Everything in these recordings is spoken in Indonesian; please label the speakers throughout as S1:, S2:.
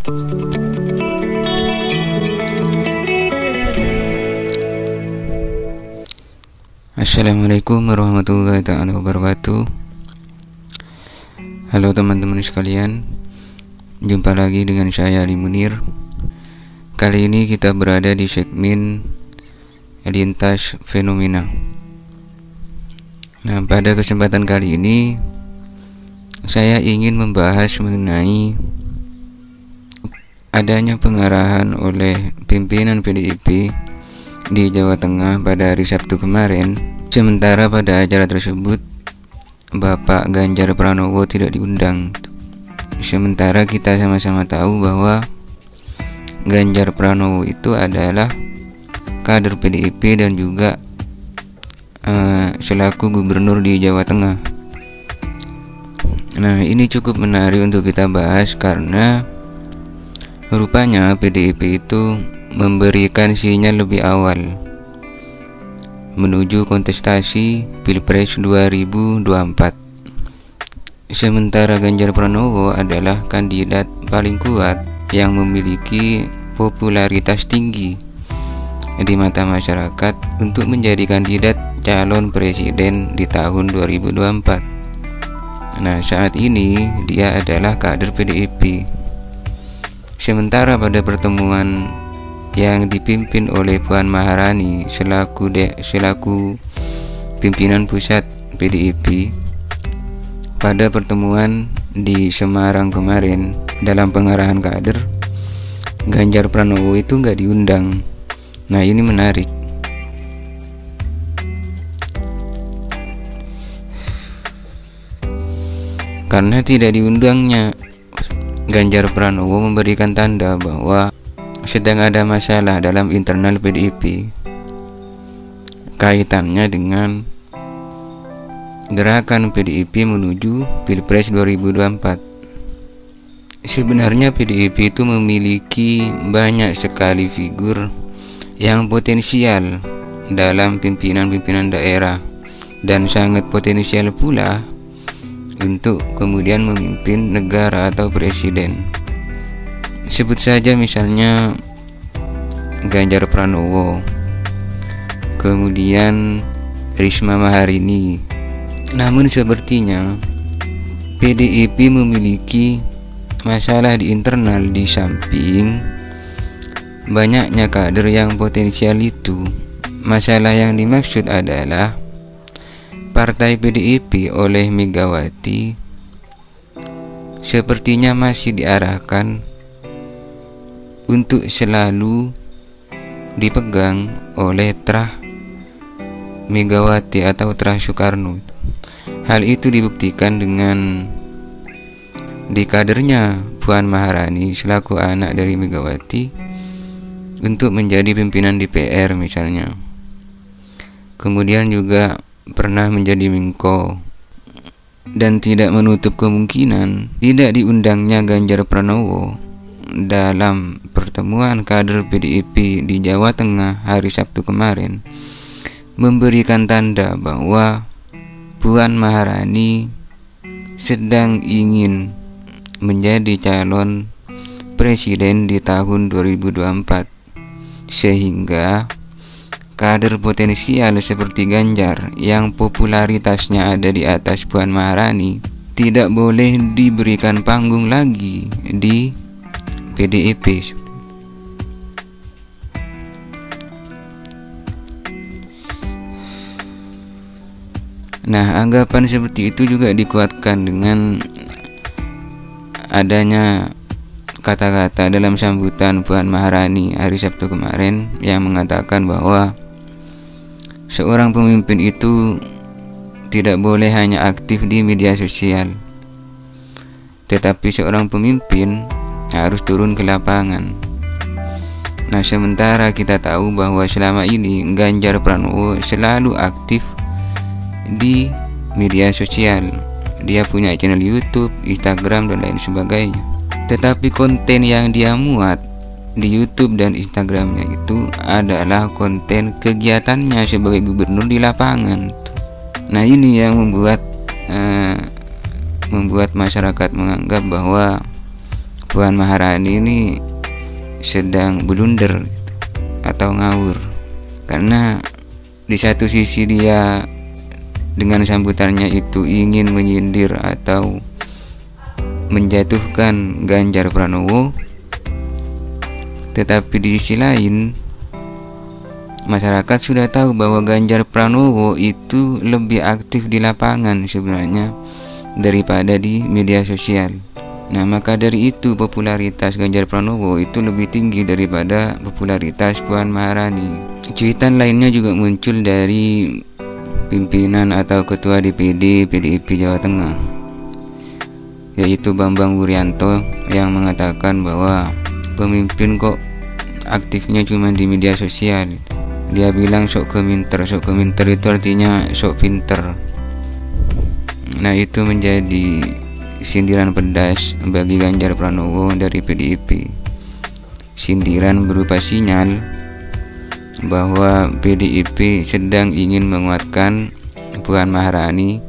S1: Assalamualaikum warahmatullahi wabarakatuh. Halo teman-teman sekalian, jumpa lagi dengan saya Ali Munir. Kali ini kita berada di segmen lintas fenomena. Nah, pada kesempatan kali ini saya ingin membahas mengenai adanya pengarahan oleh pimpinan PDIP di Jawa Tengah pada hari Sabtu kemarin. Sementara pada acara tersebut Bapak Ganjar Pranowo tidak diundang. Sementara kita sama-sama tahu bahwa Ganjar Pranowo itu adalah kader PDIP dan juga selaku gubernur di Jawa Tengah. Nah, ini cukup menarik untuk kita bahas karena rupanya PDIP itu memberikan sinyal lebih awal menuju kontestasi Pilpres 2024. Sementara Ganjar Pranowo adalah kandidat paling kuat yang memiliki popularitas tinggi di mata masyarakat untuk menjadi kandidat calon presiden di tahun 2024. Nah, saat ini dia adalah kader PDIP. Sementara pada pertemuan yang dipimpin oleh Puan Maharani selaku pimpinan pusat PDIP, pada pertemuan di Semarang kemarin dalam pengarahan kader, Ganjar Pranowo itu nggak diundang. Nah, ini menarik. Karena tidak diundangnya, Ganjar Pranowo memberikan tanda bahwa sedang ada masalah dalam internal PDIP kaitannya dengan gerakan PDIP menuju Pilpres 2024. Sebenarnya PDIP itu memiliki banyak sekali figur yang potensial dalam pimpinan-pimpinan daerah dan sangat potensial pula untuk kemudian memimpin negara atau presiden. Sebut saja misalnya Ganjar Pranowo, kemudian Risma Maharini. Namun sepertinya PDIP memiliki masalah di internal di samping banyaknya kader yang potensial itu. Masalah yang dimaksud adalah partai PDIP oleh Megawati sepertinya masih diarahkan untuk selalu dipegang oleh terah Megawati atau terah Soekarno. Hal itu dibuktikan dengan di kadernya Puan Maharani selaku anak dari Megawati untuk menjadi pimpinan DPR misalnya. Kemudian juga pernah menjadi Menko, dan tidak menutup kemungkinan tidak diundangnya Ganjar Pranowo dalam pertemuan kader PDIP di Jawa Tengah hari Sabtu kemarin memberikan tanda bahwa Puan Maharani sedang ingin menjadi calon presiden di tahun 2024, sehingga kader potensial seperti Ganjar yang popularitasnya ada di atas Puan Maharani tidak boleh diberikan panggung lagi di PDIP. Nah, anggapan seperti itu juga dikuatkan dengan adanya kata-kata dalam sambutan Puan Maharani hari Sabtu kemarin yang mengatakan bahwa seorang pemimpin itu tidak boleh hanya aktif di media sosial, tetapi seorang pemimpin harus turun ke lapangan. Nah, sementara kita tahu bahwa selama ini Ganjar Pranowo selalu aktif di media sosial. Dia punya channel YouTube, Instagram, dan lain sebagainya. Tetapi konten yang dia muat di YouTube dan Instagramnya itu adalah konten kegiatannya sebagai gubernur di lapangan. Nah, ini yang membuat masyarakat menganggap bahwa Puan Maharani ini sedang blunder atau ngawur, karena di satu sisi dia dengan sambutannya itu ingin menyindir atau menjatuhkan Ganjar Pranowo, tetapi di sisi lain masyarakat sudah tahu bahwa Ganjar Pranowo itu lebih aktif di lapangan sebenarnya daripada di media sosial. Nah, maka dari itu popularitas Ganjar Pranowo itu lebih tinggi daripada popularitas Puan Maharani. Cuitan lainnya juga muncul dari pimpinan atau ketua DPD PDIP Jawa Tengah, yaitu Bambang Wuryanto, yang mengatakan bahwa pemimpin kok aktifnya cuma di media sosial. Dia bilang sok keminter itu artinya sok pinter. Nah, itu menjadi sindiran pedas bagi Ganjar Pranowo dari PDIP. Sindiran berupa sinyal bahwa PDIP sedang ingin menguatkan Puan Maharani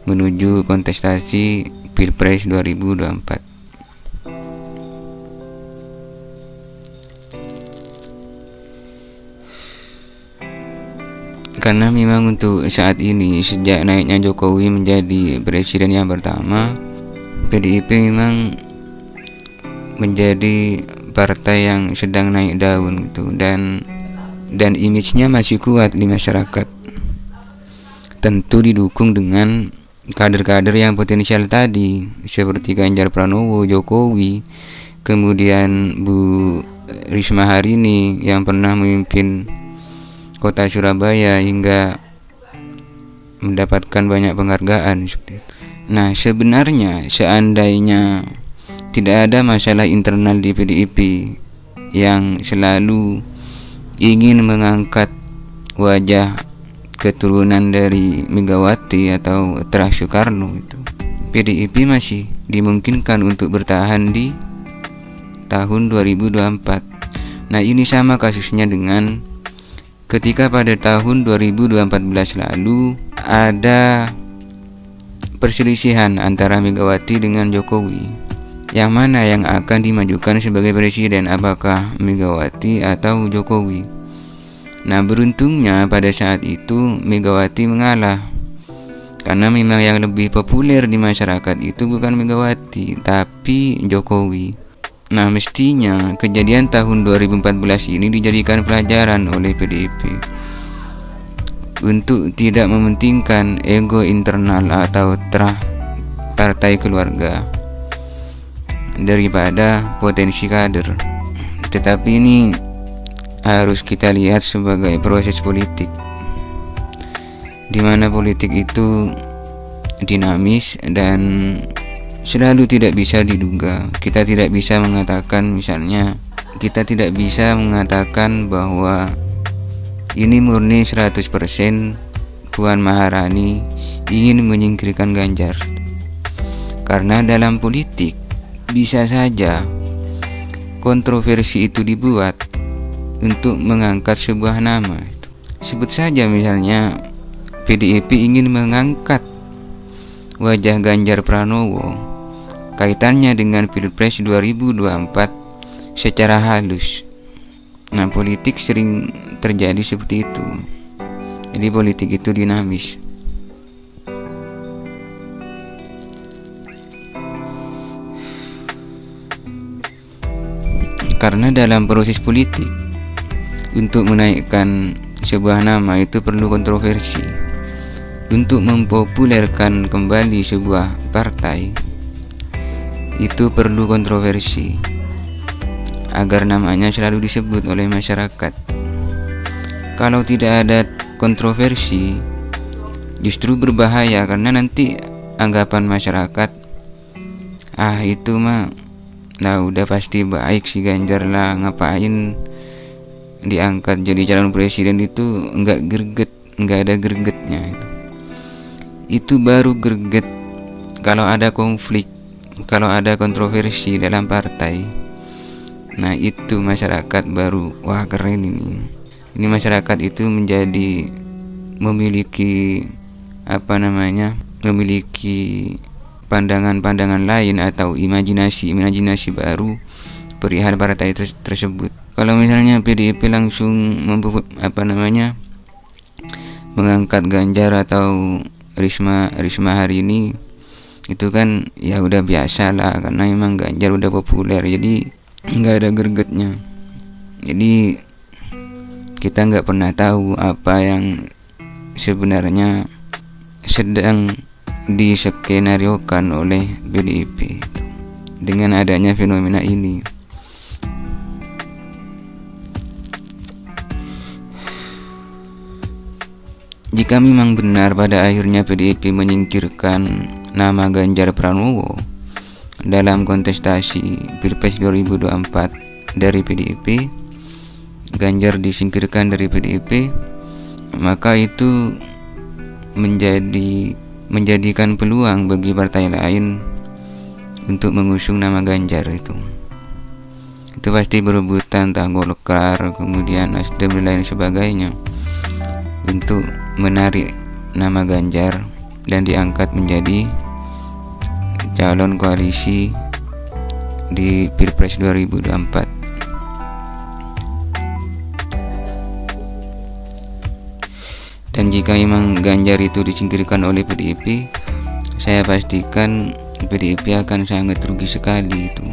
S1: menuju kontestasi Pilpres 2024. Karena memang untuk saat ini, sejak naiknya Jokowi menjadi presiden yang pertama, PDIP memang menjadi partai yang sedang naik daun gitu, dan image-nya masih kuat di masyarakat. Tentu didukung dengan kader-kader yang potensial tadi, seperti Ganjar Pranowo, Jokowi, kemudian Bu Risma Harini yang pernah memimpin kota Surabaya hingga mendapatkan banyak penghargaan seperti itu. Nah, sebenarnya seandainya tidak ada masalah internal di PDIP yang selalu ingin mengangkat wajah keturunan dari Megawati atau Terah Soekarno, itu PDIP masih dimungkinkan untuk bertahan di tahun 2024. Nah, ini sama kasusnya dengan ketika pada tahun 2014 lalu ada perselisihan antara Megawati dengan Jokowi. Yang mana yang akan dimajukan sebagai presiden, apakah Megawati atau Jokowi? Nah, beruntungnya pada saat itu Megawati mengalah, karena memang yang lebih populer di masyarakat itu bukan Megawati tapi Jokowi. Nah, mestinya kejadian tahun 2014 ini dijadikan pelajaran oleh PDIP untuk tidak mementingkan ego internal atau terah partai keluarga daripada potensi kader. Tetapi ini harus kita lihat sebagai proses politik, di mana politik itu dinamis dan selalu tidak bisa diduga. Kita tidak bisa mengatakan, misalnya kita tidak bisa mengatakan bahwa ini murni 100% Puan Maharani ingin menyingkirkan Ganjar. Karena dalam politik bisa saja kontroversi itu dibuat untuk mengangkat sebuah nama. Sebut saja misalnya PDIP ingin mengangkat wajah Ganjar Pranowo kaitannya dengan Pilpres 2024 secara halus. Nah, politik sering terjadi seperti itu. Jadi politik itu dinamis. Karena dalam proses politik, untuk menaikkan sebuah nama itu perlu kontroversi. Untuk mempopulerkan kembali sebuah partai itu perlu kontroversi agar namanya selalu disebut oleh masyarakat. Kalau tidak ada kontroversi justru berbahaya, karena nanti anggapan masyarakat, itu mah udah pasti baik si Ganjar lah, ngapain diangkat jadi calon presiden, itu enggak greget, enggak ada gregetnya. Itu baru greget kalau ada konflik, kalau ada kontroversi dalam partai. Nah, itu masyarakat baru, wah keren ini. Ini masyarakat itu memiliki memiliki pandangan-pandangan lain atau imajinasi baru perihal partai tersebut. Kalau misalnya PDIP langsung mengangkat Ganjar atau Risma hari ini, itu kan ya udah biasa lah, karena memang Ganjar udah populer, jadi nggak ada gregetnya. Jadi kita nggak pernah tahu apa yang sebenarnya sedang diskenariokan oleh PDIP dengan adanya fenomena ini. Jika memang benar pada akhirnya PDIP menyingkirkan nama Ganjar Pranowo dalam kontestasi Pilpres 2024 dari PDIP, Ganjar disingkirkan dari PDIP, maka itu menjadikan peluang bagi partai lain untuk mengusung nama Ganjar itu pasti berebutan, entah Golkar, kemudian Nasdem dan lain sebagainya, untuk menarik nama Ganjar dan diangkat menjadi calon koalisi di Pilpres 2024. Dan jika memang Ganjar itu disingkirkan oleh PDIP, saya pastikan PDIP akan sangat rugi sekali itu,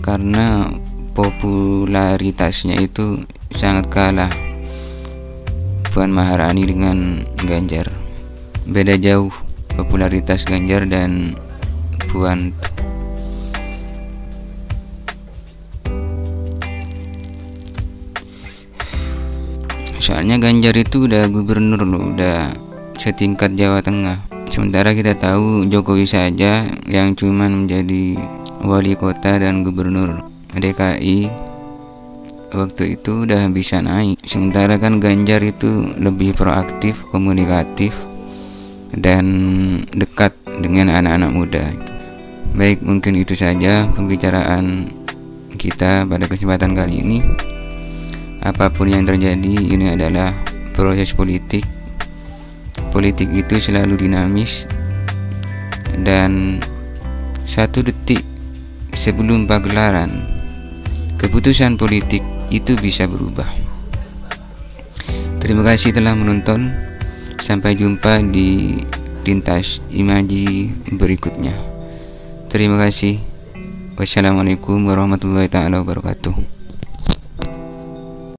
S1: karena popularitasnya itu sangat kalah Puan Maharani dengan Ganjar. Beda jauh popularitas Ganjar dan Puan. Soalnya Ganjar itu udah gubernur loh, udah setingkat Jawa Tengah. Sementara kita tahu Jokowi saja yang cuman menjadi wali kota dan gubernur DKI waktu itu udah bisa naik. Sementara kan Ganjar itu lebih proaktif, komunikatif, dan dekat dengan anak-anak muda. Baik, mungkin itu saja pembicaraan kita pada kesempatan kali ini. Apapun yang terjadi, ini adalah proses politik. Politik itu selalu dinamis, dan 1 detik sebelum pagelaran, keputusan politik itu bisa berubah. Terima kasih telah menonton. Sampai jumpa di Lintas Imaji berikutnya. Terima kasih. Wassalamualaikum warahmatullahi wabarakatuh.